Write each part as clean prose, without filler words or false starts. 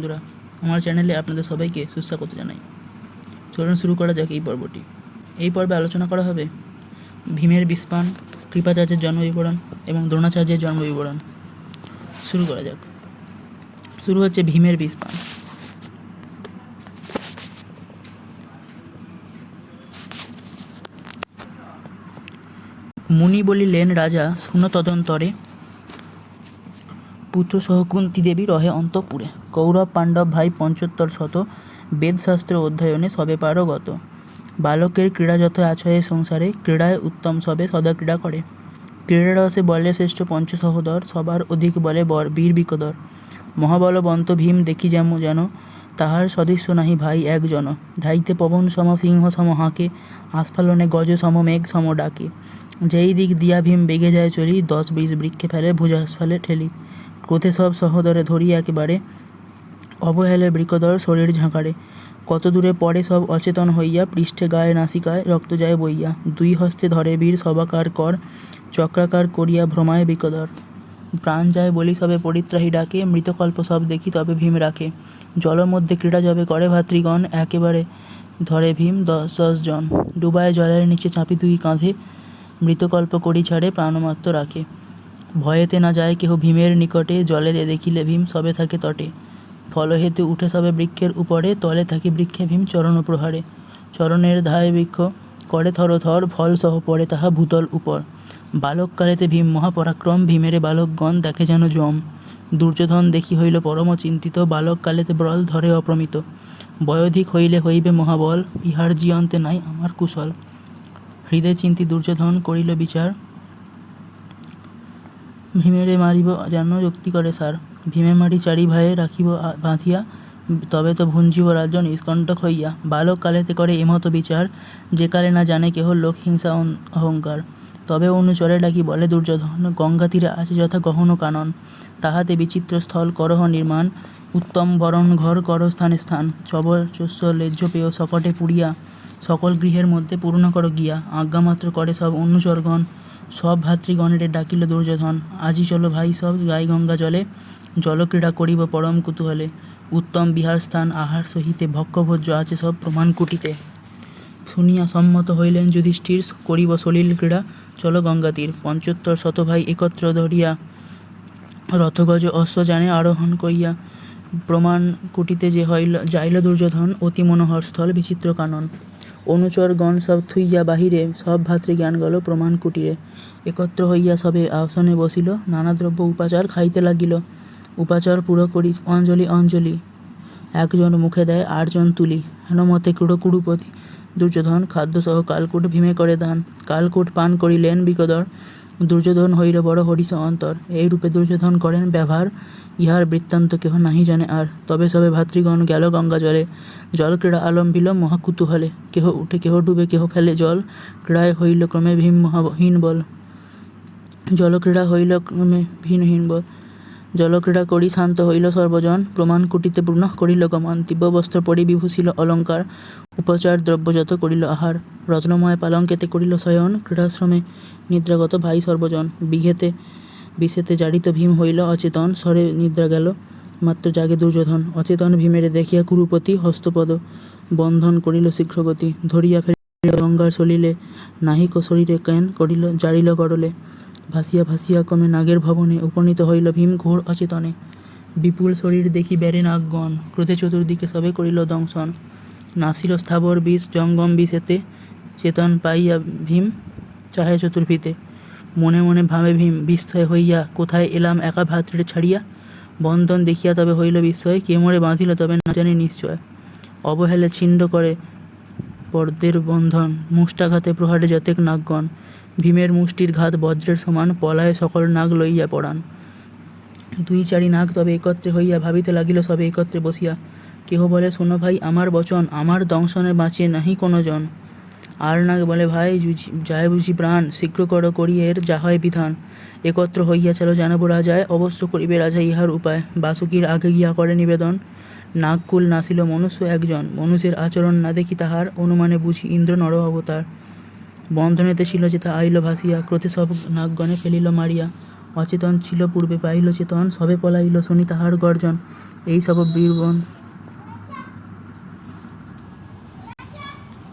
বন্ধুরা, আমার চ্যানেলে আপনাদের সবাইকে সুস্বাগত জানাই। চলুন শুরু করা যাক এই পর্বটি। এই পর্বে আলোচনা করা হবে ভীমের বিষপান, কৃপাচার্যের জন্মবিবরণ এবং দ্রোণাচার্যের জন্মবিবরণ। শুরু করা যাক। শুরু হচ্ছে ভীমের বিষপান। মুনি বলিলেন, রাজা শুনো তদন্তরে, পুত্র সহ কুন্তী দেবী রহে অন্তঃপুরে। কৌরব পাণ্ডব ভাই পঞ্চোত্তর শত, বেদশাস্ত্র অধ্যয়নে সবে পারগত। বালকের ক্রীড়া যত আছয়ে সংসারে, ক্রীড়ায় উত্তম সবে সদা ক্রীড়া করে। ক্রীড়ারসে বলে শ্রেষ্ঠ পঞ্চসহোদর, সবার অধিক বলে বীর বিকদর। মহাবলবন্ত ভীম দেখি যেন, তাহার সদৃশ্য নাহি ভাই একজন। ধাইতে পবন সম সিংহ সম হাঁকে, আস্ফালনে গজ সম মেঘ সম ডাকে। যেই দিক দিয়া ভীম বেগে যায় চলি, 10-20 বৃক্ষে ফেলে ভুজাস্ফালে ঠেলি। ক্রোধে সব সহোদরে ধরি একেবারে, অবহেলে বৃকদর শরীর ঝাঁকারে। কত দূরে পড়ে সব অচেতন হইয়া, পৃষ্ঠে গায়ে নাসিকায় রক্ত যায় বইয়া। দুই হস্তে ধরে বীর সবাকার কর, চক্রাকার করিয়া ভ্রমায় বিকদর। প্রাণ যায় বলি সবে পরিত্রাহী ডাকে, মৃতকল্প সব দেখি তবে ভীম রাখে। জলের মধ্যে ক্রীড়া যবে করে ভাতৃগণ, একেবারে ধরে ভীম 10 জন। ডুবায় জলের নিচে চাপি দুই কাঁধে, মৃতকল্প করি ছাড়ে প্রাণমাত্র রাখে। ভয়েতে না যায় কেহ ভীমের নিকটে, জলে দেখিলে ভীম সবে থাকে তটে। ফলহেতু উঠে সবে বৃক্ষের উপরে, তলে থাকি বৃক্ষে ভীম চরণ প্রহারে। চরণের ধায় বৃক্ষ করে থরথর, ফল সহ পড়ে তাহা ভূতল উপর। বালককালেতে ভীম মহাপরাক্রম, ভীমেরে বালকগণ দেখে যেন জম। দুর্যোধন দেখি হইল পরম চিন্তিত, বালককালেতে বল ধরে অপ্রমিত। বয়োধিক হইলে হইবে মহাবল, ইহার জিয়ন্তে নাই আমার কুশল। হৃদয় চিন্তি দুর্যোধন করিল বিচার, ভীমেরে মারিব যেন যুক্তি করে সার। ভীমে মারি চারি ভাইয়ে রাখিব বাঁধিয়া, তবে তো ভুঞ্জিব রাজ্য নিষ্কণ্টক হইয়া। বালক কালেতে করে এমত বিচার, যে কালে না জানে কেহ লোক হিংসা অহংকার। তবে অনুচরে ডাকি বলে দুর্যোধন, গঙ্গা তীরে আছে যথা গহন কানন। তাহাতে বিচিত্র স্থল করহ নির্মাণ, উত্তম বরণ ঘর কর স্থানে স্থান। চবরচস্য লেজ্জ পেয় সকটে পুড়িয়া, সকল গৃহের মধ্যে পূর্ণ কর গিয়া। আজ্ঞামাত্র করে সব অনুচরগণ, সব ভাতৃগণের ডাকিল দুর্যোধন। আজি চলো ভাই সব গাই গঙ্গা জলে, জলক্রীড়া করিব পরম কুতূহলে। উত্তম বিহার স্থান আহার সহিতে, ভক্ষভোজ্য আছে সব প্রমাণ কুটিতে। শুনিয়া সম্মত হইলেন যুধিষ্ঠির, করিব সলিল ক্রীড়া চলো গঙ্গা তীর। পঞ্চোত্তর শত ভাই একত্র ধরিয়া, রথগজ অশ্ব জানে আরোহণ করিয়া। প্রমাণ কুটিতে যে যাইল দুর্যোধন, অতি মনোহর স্থল বিচিত্র কানন। অনুচরগণ সব থুইয়া বাহিরে, সব ভাতৃজ্ঞান গেল প্রমাণ কুটিরে। একত্র হইয়া সবে আসনে বসিল, নানা দ্রব্য উপাচার খাইতে লাগিল। উপাচার পুরো করি অঞ্জলি অঞ্জলি, একজন মুখে দেয় 8 জন তুলি। হেনমতে কুড়ুপতি দুর্যোধন, খাদ্যসহ কালকূট ভীমে করে দান। কালকূট পান করিলেন বিকদর, দুর্যোধন হইল বড় হরিষ অন্তর। এই রূপে দুর্যোধন করেন ব্যবহার, ইহার বৃত্তান্ত কেহ নাহি জানে আর। তবে সবে ভাতৃগণ গেল গঙ্গা জলে, জল ক্রীড়া আলম্বিল মহাকুতূহলে। কেহ উঠে কেহ ডুবে কেহ ফেলে জল, ক্রীড়ায় হইল ক্রমে ভীম মহাহীন বল। জলক্রীড়া হইল ক্রমে ভীমহীন বল, জলক্রীড়া করি শান্ত হইল সর্বজন। প্রমাণ কুটিতে পূর্ণ করিল গমন, দিব্য বস্ত্র পরি বিভূষিল অলঙ্কার। উপচার দ্রব্য যত করিল আহার, রত্নময় পালঙ্কেতে করিল শয়ন। ক্রীড়াশ্রমে নিদ্রাগত ভাই সর্বজন, বিষেতে জারিত ভীম হইল অচেতন। স্বরে নিদ্রা গেল মাত্র জাগে দুর্যোধন। অচেতন ভীমেরে দেখিয়া কুরুপতি, হস্তপদ বন্ধন করিল শীঘ্রগতি। ধরিয়া ফেলিল গঙ্গার সলিলে, নাহিক শরীরে কেন করিল জারিল গরলে। ভাসিয়া ভাসিয়া ক্রমে নাগের ভবনে, উপনীত হইল ভীম ঘোর অচেতনে। বিপুল শরীর দেখি বেড়ে নাগগণ, ক্রোধে চতুর্দিকে সবে করিল দংশন। নাসিল স্থাবর বিষ জঙ্গম বিষেতে, চেতন পাইয়া ভীম চাহে চতুর্ভিতে। মনে মনে ভাবে ভীম বিস্ময় হইয়া, কোথায় এলাম একা ভাতৃ ছাড়িয়া। বন্ধন দেখিয়া তবে হইল বিস্ময়, কে মোরে বাঁধিল তবে না জানি নিশ্চয়। অবহেলে ছিন্ন করে পর্দের বন্ধন, মুষ্টাঘাতে প্রহারে যতেক নাগগণ। ভীমের মুষ্টির ঘাত বজ্রের সমান, পলায় সকল নাগ লইয়া পড়ান। 2-4 নাগ তবে একত্রে হইয়া, ভাবিতে লাগিল সবে একত্রে বসিয়া। কেহ বলে শোনো ভাই আমার বচন, আমার দংশনে বাঁচে নাহি কোনো জন। আর নাগ বলে ভাই যায় বুঝি প্রাণ, শীঘ্র করি এর যা হয় বিধান। একত্র হইয়া চলো জানাবো রাজায়, অবশ্য করিবে রাজা ইহার উপায়। বাসুকীর আগে গিয়া করে নিবেদন, নাগকুল নাসিল মনুষ্য একজন। মনুষ্যের আচরণ না দেখি তাহার, অনুমানে বুঝি ইন্দ্র নর অবতার। বন্ধনেতে ছিল যেথা আইল ভাসিয়া, ক্রোধে সব নাগগণে ফেলিল মারিয়া। অচেতন ছিল পূর্বে পাইল চেতন, সবে পলাইল শুনি তাহার গর্জন। এইসব বীরবন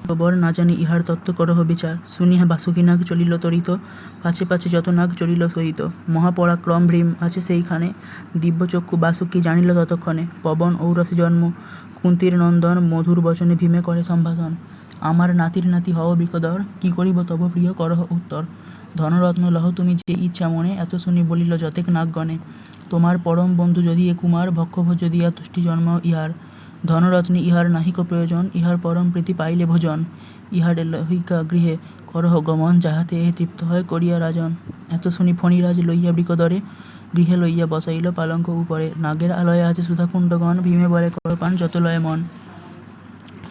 খবর না জানি ইহার তত্ত্ব করহ বিচার। শুনিয়া বাসুকী নাগ চলিল তরিত, পাছে পাছে যত নাগ চলিল সহিত। মহাপরাক্রম ভীম আছে সেইখানে, দিব্যচক্ষু বাসুকী জানিল ততক্ষণে। পবন ঔরসে জন্ম কুন্তীর নন্দন, মধুর বচনে ভীমে করে সম্ভাষণ। আমার নাতির নাতি হও বৃকদর, কি করিব তব প্রিয় করহ উত্তর। ধনরত্ন লহ তুমি যে ইচ্ছা মনে, এত শুনি বলিল যতেক নাগগণে। তোমার পরম বন্ধু যদি এ কুমার, ভক্ষভোজ্য দিয়া তুষ্টি জন্ম ইহার। ধনরত্নে ইহার নাহিক প্রয়োজন, ইহার পরম প্রীতি পাইলে ভোজন। ইহারে লহিকা গৃহে করহ গমন, যাহাতে এ তৃপ্ত হয় করিয়া রাজন। এত শুনি ফণিরাজ লইয়া বৃকদরে, গৃহে লইয়া বসাইল পালঙ্ক উপরে। নাগের আলয়ে আছে সুধাকুণ্ডগণ, ভীমে বলে কর পান যত লয় মন।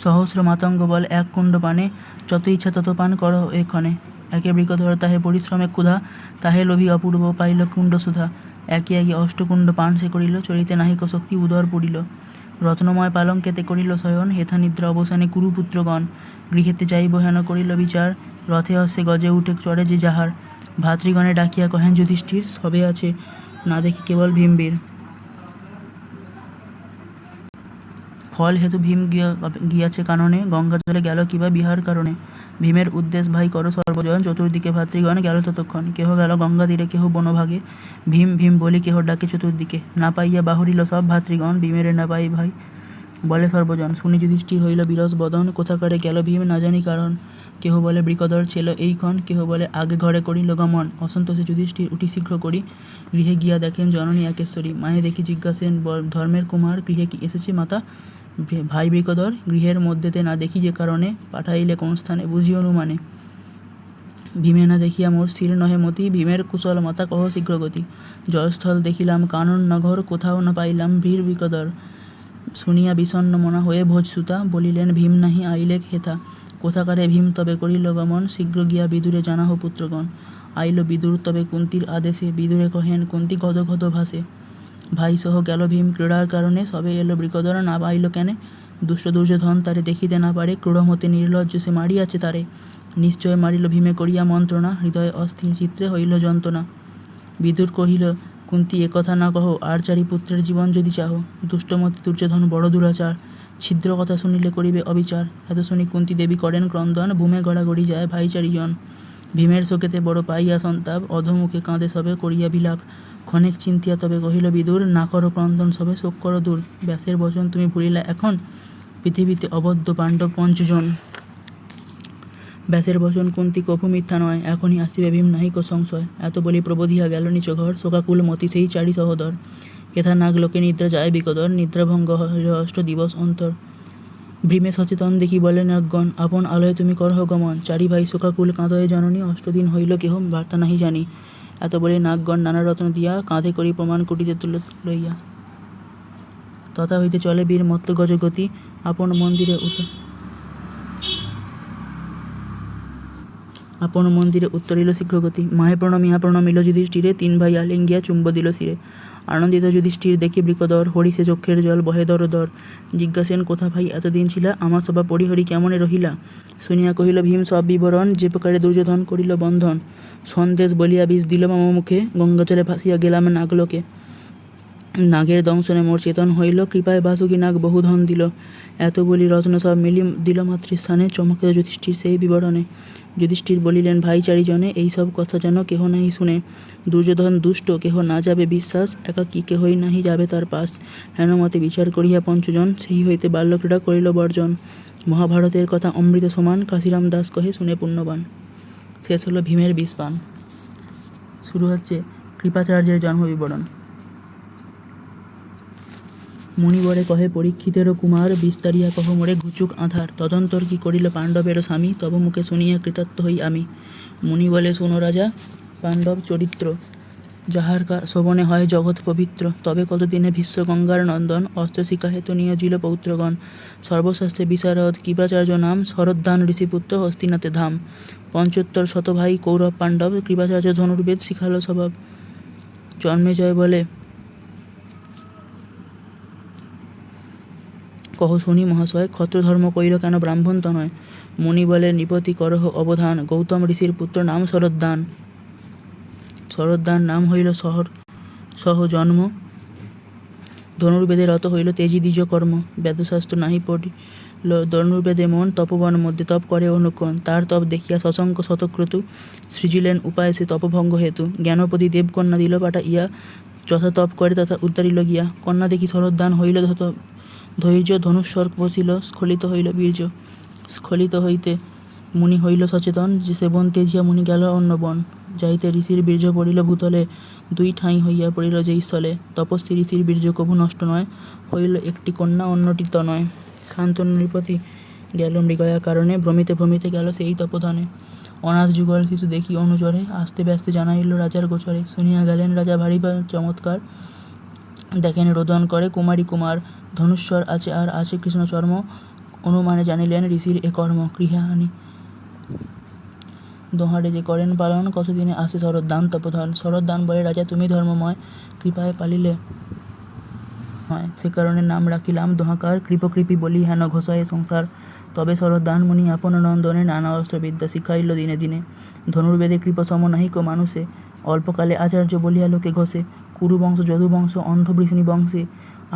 সহস্র মাতঙ্গ বল এক কুণ্ড পানে, যত ইচ্ছা তত পান কর এক্ষণে। একে বৃকধর তাহে পরিশ্রমে ক্ষুধা, তাহে লোভী অপূর্ব পাইল কুণ্ড সুধা। একে একে অষ্টকুণ্ড পান সে করিল, চলিতে নাহিক শক্তি উদর পুরিল। রত্নময় পালঙ্কেতে করিল শয়ন, হেথা নিদ্রা অবসানে কুরুপুত্রগণ। গৃহেতে যাইব হেন করিল বিচার, রথে অশ্বে গজে উঠে চড়ে যে যাহার। ভাতৃগণে ডাকিয়া কহেন যুধিষ্ঠির, সবে আছে না দেখি কেবল ভীমবীর। ফল হেতু ভীম গিয়াছে কাননে, গঙ্গা জলে গেল কিবা বিহার কারণে। ভীমের উদ্দেশ ভাই করো সর্বজন, চতুর্দিকে ভাতৃগণ গেল ততক্ষণ। কেহ গেল গঙ্গা তীরে কেহ বনভাগে, ভীম ভীম বলি কেহ ডাকে চতুর্দিকে। না পাইয়া বাহুরিল সব ভাতৃগণ, ভীমেরে না পাই ভাই বলে সর্বজন। শুনি যুধিষ্ঠির হইল বিরস বদন, কোথাকারে গেল ভীম না জানি কারণ। কেহ বলে বৃকদর ছিল এইক্ষণ, কেহ বলে আগে ঘরে করিল গমন। অসন্তোষে যুধিষ্ঠির উঠি শীঘ্র করি, গৃহে গিয়া দেখেন জননী একেশ্বরী। মায়ে দেখি জিজ্ঞাসেন ধর্মের কুমার, গৃহে কি এসেছে মাতা? ভাই বৃকদর গৃহের মধ্যেতে না দেখি যে কারণে, পাঠাইলে কোন স্থানে বুঝি অনুমানে। ভীমে না দেখিয়া মোর স্থির নহে মতি, ভীমের কুশল মাতা কহ শীঘ্র গতি। জয়স্থল দেখিলাম কানন নগর, কোথাও না পাইলাম বীর বৃকদর। শুনিয়া বিষণ্ণ মনা হয়ে ভোজসুতা, বলিলেন ভীম নাহি আইলেক হেথা। কোথাকারে ভীম তবে করিল গমন, শীঘ্র গিয়া বিদুরে জানাহ পুত্রগণ। আইল বিদুর তবে কুন্তীর আদেশে, বিদুরে কহেন কুন্তী গদ গদ ভাসে। ভাই সহ গেল ভীম ক্রীড়ার কারণে, সবে এলো বৃকদর না পাইল কেনে। দুষ্ট দুর্যোধন তারে দেখিতে না পারে, ক্রূঢ়মতে নির্লজ্জ সে মারিয়াছে তারে। নিশ্চয় মারিল ভীমে করিয়া মন্ত্রণা, হৃদয়ে অস্থির চিত্রে হইল যন্ত্রণা। বিদুর কহিল কুন্তী একথা না কহ, আর চারি পুত্রের জীবন যদি চাহ। দুষ্টমতি দুর্যোধন বড় দুরাচার, ছিদ্র কথা শুনিলে করিবে অবিচার। এত শুনি কুন্তী দেবী করেন ক্রন্দন, ভূমে গড়াগড়ি যায় ভাই চারিজন। ভীমের শোকেতে বড় পাইয়া সন্তাপ, অধমুখে কাঁদে সবে করিয়া বিলাপ। ক্ষণেক চিন্তিয়া তবে কহিল বিদুর, না করো ক্রন্দন সবে শোক করো দূর। ব্যাসের বচন তুমি ভুলিলা এখন, পৃথিবীতে অবদ্ধ পাণ্ডব পঞ্চজন। ব্যাসের বচন কুন্তী কভু মিথ্যা নয়, এখনই আসিবে ভীম নাহিক সংশয়। এত বলি প্রবোধিয়া গেল নিচ ঘর, শোকাকুল মতি সেই চারি সহোদর। হেথা নাগ লোকে নিদ্রা যায় বিকদর, নিদ্রাভঙ্গ হইল অষ্ট দিবস অন্তর। ভীমে সচেতন দেখি বলে নাগগণ, আপন আলয়ে তুমি করহ গমন। চারি ভাই শোকাকুল কাঁদয়ে জননী, অষ্টদিন হইল কেহ বার্তা নাহি জানি। এত বলে নাগগণ নানা রত্ন দিয়া, কাঁধে করি প্রমাণ কুটিতে লইয়া। তথা হইতে চলে বীর মত্ত গজগতি, আপন মন্দিরে উত্তরিল শীঘ্রগতি। মাহে প্রণমিয়া প্রণমিল যুধিষ্ঠিরে, তিন ভাই আলিঙ্গিয়া চুম্ব দিল শিরে। আনন্দিত যুধিষ্ঠির দেখি বৃকদর, হরিষে চক্ষের জল বহে দর দর। জিজ্ঞাসেন কোথা ভাই এতদিন ছিলা, আমার সভা পরিহরি কেমনে রহিলা। শুনিয়া কহিল ভীম সব বিবরণ, যে প্রকারে দুর্যোধন করিল বন্ধন। সন্দেশ বলিয়া বিষ দিল মম মুখে, গঙ্গাজলে ভাসিয়া গেলাম নাগলোকে। নাগের দংশনে মোর চেতন হইল, কৃপায় বাসুকী নাগ বহু ধন দিল। এত বলি রত্ন সব মিলি দিল মাতৃস্থানে, চমকিত যুধিষ্ঠির সেই বিবরণে। যুধিষ্ঠির বলিলেন ভাই চারিজনে, এই সব কথা যেন কেহ নাহি শুনে। দুর্যোধন দুষ্ট, কেহ না যাবে বিশ্বাস, একাকী কেহই নাহি যাবে তার পাশ। হেনমতে বিচার করিয়া পঞ্চজন, সেই হইতে বাল্যক্রীড়া করিল বর্জন। মহাভারতের কথা অমৃত সমান, কাশিরাম দাস কহে শুনে পুণ্যবান। শেষ হলো ভীমের বিষপান। শুরু হচ্ছে কৃপাচার্যের জন্ম বিবরণ। মুনিবরে কহে পরীক্ষিতেরও কুমার, বিস্তারিয়া কহ মোরে ঘুচুক আধার। তদন্তর কি করিল পাণ্ডবেরও স্বামী, তব মুখে শুনিয়া কৃতার্থ হই আমি। মুনি বলে শোনো রাজা, পাণ্ডব চরিত্র যাহার শোভনে হয় জগৎ পবিত্র। তবে কতদিনে ভীষ্ম গঙ্গার নন্দন, অস্ত্রশিখা হেতু নিয়োজিল পৌত্রগণ। সর্বশাস্ত্রে বিশারদ কৃপাচার্য নাম, শরদ্ধান ঋষিপুত্র হস্তিনাথে ধাম। পঞ্চোত্তর শত ভাই কৌরব পাণ্ডব, কৃপাচার্য ধনুর্বেদ শিখালো স্বভাব। জন্মেজয় বলে কহ শুনি মহাশয়, ক্ষত্রধর্ম কইর কেন ব্রাহ্মণ তনয়। মুনি বলে নৃপতি করহ অবধান, গৌতম ঋষির পুত্র নাম শরদ্ধান। শরদ্দার নাম হইল সহ জন্ম। ধনুর্বেদে রত হইল তেজি দ্বিজ কর্ম। বেদশাস্ত্র নাহি পড়িল ধনুর্বেদে মন। তপবন মধ্যে তপ করে অনুক্ষণ। তার তপ দেখিয়া শশাঙ্ক শতক্রতু সৃজিলেন উপায় সে তপভঙ্গ হেতু। জ্ঞানপতি দেবকন্যা দিল পাঠা ইয়া। যথা তপ করে তথা উদ্ধারিল গিয়া। কন্যা দেখি শরদ্দান হইল ধৈর্য। ধনুস্বর বসিল স্খলিত হইল বীর্য। স্খলিত হইতে মুনি হইল সচেতন। যে সেবন তেজিয়া মুনি গেল অন্য বন। যাইতে ঋষির বীর্য পড়িল ভূতলে। দুই ঠাঁই হইয়া পড়িল যেই স্থলে। তপস্বী ঋষির বীর্য কভু নষ্ট নয়। হইল একটি কন্যা অন্যটি তনয়। শান্তনু নৃপতি গেল মৃগয়া কারণে। ভ্রমিতে ভ্রমিতে গেল সেই তপোধনে। অনাথ যুগল শিশু দেখি অনুচরে। আস্তে ব্যস্তে জানাইল রাজার গোচরে। শুনিয়া গেলেন রাজা ভারী চমৎকার। দেখেন রোদন করে কুমারী কুমার। ধনুস্বর আছে আর আছে কৃষ্ণ চর্ম। অনুমানে জানিলেন ঋষির এ কর্ম। গৃহাহানি দোহারে যে করেন পালন। কতদিনে আসে শরদ্দান তপোধন। শরদ্দান বলে রাজা তুমি ধর্মময়। কৃপায় পালিলে হয় সে কারণে নাম রাখিলাম দোহাকার। কৃপকৃপি বলি হেন ঘোষায় সংসার। তবে শরদ্দান মুনি আপন নন্দনে। নানা অস্ত্রবিদ্যা শিখাইল দিনে দিনে। ধনুর্বেদে কৃপসম নাহিক মানুষে। অল্পকালে আচার্য বলিয়া লোকে ঘষে। কুরুবংশ যদুবংশ অন্ধবৃষ্ণি বংশে।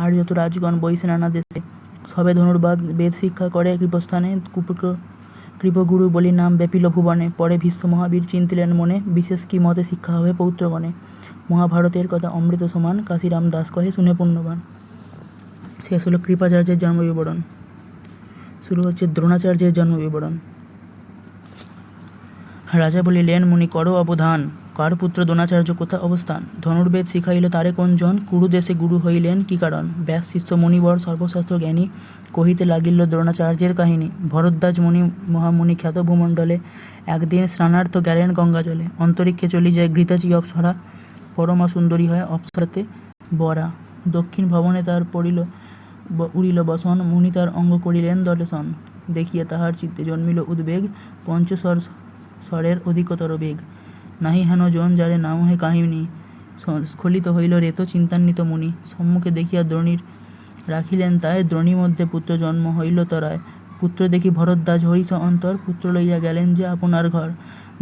আর যত রাজগণ বইসে নানা দেশে। সবে ধনুর্বাদ বেদ শিক্ষা করে কৃপস্থানে। কৃপগুরু বলি নাম ব্যাপিল ভুবনে। পরে ভীষ্ম মহাবীর চিন্তিলেন মনে। বিশেষ কি মতে শিক্ষা হবে পৌত্রগণে। মহাভারতের কথা অমৃত সমান। কাশীরাম দাস কহে শুনে পুণ্যবান। শেষ হলো কৃপাচার্যের জন্ম বিবরণ। শুরু হচ্ছে দ্রোণাচার্যের জন্ম বিবরণ। রাজা বলিলেন মুনি করো অবধান। কার পুত্র দ্রোণাচার্য কোথা অবস্থান। ধনুর্বেদ শিখাইল তারে কোনজন। কুরুদেশে গুরু হইলেন কি কারণ। ব্যাস শিষ্য মুনিবর সর্বশাস্ত্র জ্ঞানী। কহিতে লাগিল দ্রোণাচার্যের কাহিনী। ভরদ্বাজ মুনি মহামুনি খ্যাত ভূমণ্ডলে। একদিন স্নানার্থ গেলেন গঙ্গা জলে। অন্তরিক্ষে চলি যায় ঘৃতাচি অপ্সরা। পরমা সুন্দরী হয় অপ্সরাতে বরা। দক্ষিণ ভবনে তার উড়িল বসন। মুনি তার অঙ্গ করিলেন দর্শন। দেখিয়া তাহার চিত্তে জন্মিল উদ্বেগ। পঞ্চস্বরের অধিকতর বেগ। নাহি হেন জন যারে নাম হে কাহিনী। স্খলিত হইল রেত চিন্তান্বিত মুনি। সম্মুখে দেখিয়া দ্রোণীর রাখিলেন তাই। দ্রোণী মধ্যে পুত্র জন্ম হইল তরায়। পুত্র দেখি ভরদ্বাজ হরিষ অন্তর। পুত্র লইয়া গেলেন যে আপনার ঘর।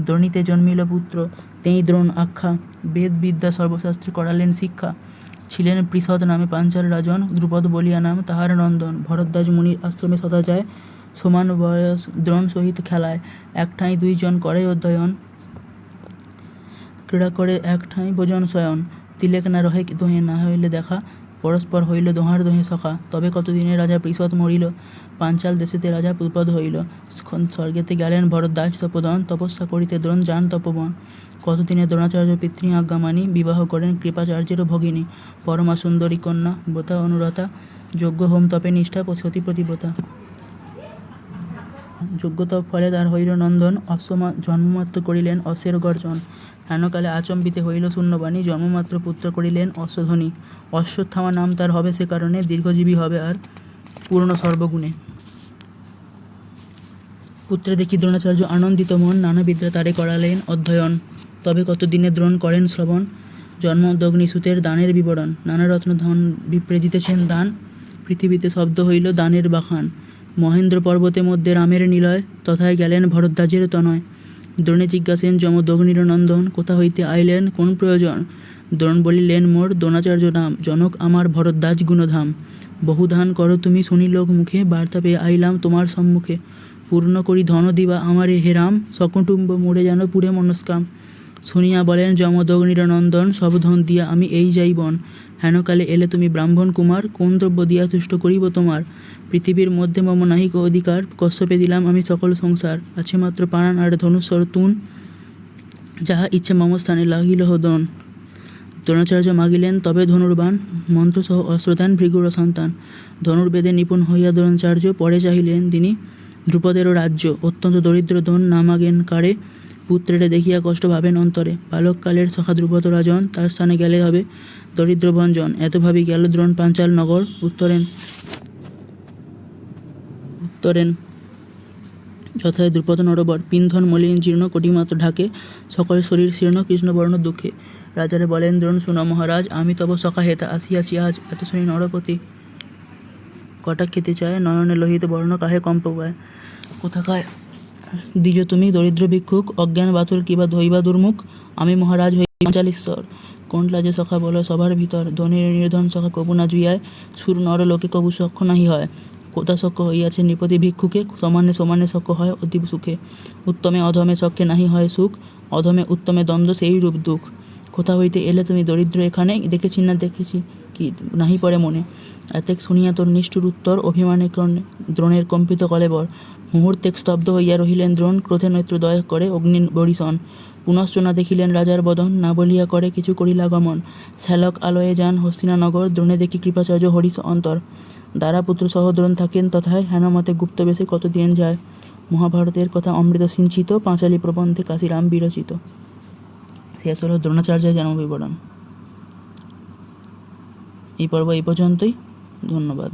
দ্রোণীতে জন্মিল পুত্র তেই দ্রোণ আখ্যা। বেদ বিদ্যা সর্বশাস্ত্রে করালেন শিক্ষা। ছিলেন পৃষদ নামে পাঞ্চাল রাজন। দ্রুপদ বলিয়া নাম তাহার নন্দন। ভরদ্বাজ মুনির আশ্রমে সদা যায়। সমান বয়স দ্রোণ সহিত খেলায়। এক ঠাঁই দুইজন করে অধ্যয়ন। ক্রীড়া করে এক ঠাঁই ভোজন শয়ন। তিলেক না রহে দোহে না হইলে দেখা। পরস্পর হইল দোহার দোহে সখা। তবে কতদিনে রাজা পৃষদ মরিল। পাঞ্চাল দেশেতে রাজা দ্রুপদ হইল। স্বর্গেতে গেলেন ভরদ্বাজ তপোধন। তপস্যা করিতে দ্রোণ যান তপবন। কতদিনে দ্রোণাচার্য পিতৃ আজ্ঞা মানি। বিবাহ করেন কৃপাচার্যের ভগিনী। পরমা সুন্দরী কন্যা ব্রতা অনুরতা। যজ্ঞ হোম তপে নিষ্ঠা সতী প্রতিব্রতা। যোগ্যতপ ফলে তার হইল নন্দন। জন্মমাত্র করিলেন অশ্বের গর্জন। হেনকালে আচম্বিতে হইল শূন্যবাণী। জন্মমাত্র পুত্র করিলেন অশ্বধ্বনি। অশ্বত্থামা নাম তার হবে সে কারণে। দীর্ঘজীবী হবে আর পূর্ণ সর্বগুণে। পুত্রে দেখি দ্রোণাচার্য আনন্দিত মন। নানা বিদ্যা তারে করালেন অধ্যয়ন। তবে কতদিনে দ্রোণ করেন শ্রবণ। জন্মদগ্নিসুতের দানের বিবরণ। নানা রত্ন ধন বিপ্রে দিতেছেন দান। পৃথিবীতে শব্দ হইল দানের বাখান। মহেন্দ্র পর্বতে মধ্যে রামের নিলয়। তথায় গেলেন ভরদ্বাজের তনয়। দ্রোণে জিজ্ঞাসেন যমদগ্নির নন্দন। কোথা হইতে আইলেন কোন প্রয়োজন। দ্রোণ বলিলেন মোর দ্রোণাচার্য নাম। জনক আমার ভরদ্বাজ গুণধাম। বহুধান করো তুমি শুনি লোক মুখে। বার্তা পেয়ে আইলাম তোমার সম্মুখে। পূর্ণ করি ধন দিবা আমারে হে রাম। সকুটুম্ব মোরে যেন পুরে মনস্কাম। শুনিয়া বলেন যমদগ্নির নন্দন। সব ধন দিয়া আমি এই যাইবন। হেনকালে এলে তুমি ব্রাহ্মণ কুমার। কোন দ্রব্য দিয়া তুষ্ট করিব তোমার। পৃথিবীর মধ্যে মম নাহিক অধিকার। কশ্যপে দিলাম আমি সকল সংসার। আছে মাত্র প্রাণ আর ধনুস্বর তুন। যাহা ইচ্ছে মম স্থানে লাগিল দন। দ্রোণাচার্য মাগিলেন তবে ধনুর্বাণ। মন্ত্রসহ অস্ত্রদান ভৃগুর সন্তান। ধনুর্বেদে নিপুণ হইয়া দ্রোণাচার্য। পরে চাহিলেন তিনি দ্রুপদেরও রাজ্য। অত্যন্ত দরিদ্র দ্রোণ না মাগেন কারে। পুত্রেরে দেখিয়া কষ্ট ভাবেন অন্তরে। বালককালের সখা দ্রুপদ রাজন। তার স্থানে গেলে হবে দরিদ্র ভঞ্জন। এত ভাবি গেল দ্রোণ পাঞ্চাল নগর। উত্তরেন যথায় দ্রুপদ নরবর। পিন্ধন মলিন জীর্ণ কোটিমাত্র ঢাকে। সকল শরীর শীর্ণ কৃষ্ণবর্ণ দুঃখে। রাজারে বলেন দ্রোণ শুন মহারাজ। আমি তব সখা হেতা আসিয়াছি আজ। এত শুনি নরপতি কটাক খেতে চায়। নয়নে লোহিত বর্ণ কাহে কম্প পায়। কোথাকায় দ্বিজ তুমি দরিদ্র ভিক্ষুক। অজ্ঞান বাতুল কিবা ধৈবা দুর্মুখ। আমি মহারাজ হই পাঁচালীশ্বর কোণ্টলা যে সখা বলো সভার ভিতর, ধনীর নির্ধন সখা কবু না জুইয়ায়, সুর নর লোকে কবু সখ্য নাহি হয়। কোথা সখ্য হইয়াছে নৃপতি ভিক্ষুকে, সমানে সমানে সখ্য হয় অতি সুখে। উত্তমে অধমে সখ্যে নাহি হয় সুখ, অধমে উত্তমে দ্বন্দ্ব সেই রূপ দুঃখ। কোথা হইতে এলে তুমি দরিদ্র এখানে, দেখেছি না দেখেছি কি নাহি পড়ে মনে। এতেক শুনিয়া তোর নিষ্ঠুর উত্তর, অভিমানে দ্রোণের কম্পিত কলেবর। মুহূর্তে স্তব্ধ হইয়া রহিলেন দ্রোণ, ক্রোধে নেত্র দয়া করে অগ্নি বরিশন। পুনশ্চ না দেখিলেন রাজার বদন, না বলিয়া করে কিছু করিলা গমন। শ্যালক আলয়ে যান হস্তিনানগর, দ্রোণে দেখি কৃপাচার্য হরিশ অন্তর। দ্বারাপুত্র সহ দ্রোণ থাকেন তথায়, হেনমতে গুপ্তবেশে কতদিন যায়। মহাভারতের কথা অমৃত সিঞ্চিত, পাঁচালী প্রবন্ধে কাশিরাম বিরচিত। শেষ হলো দ্রোণাচার্যের জন্মবিবরণ। এই পর্ব এই পর্যন্তই। ধন্যবাদ।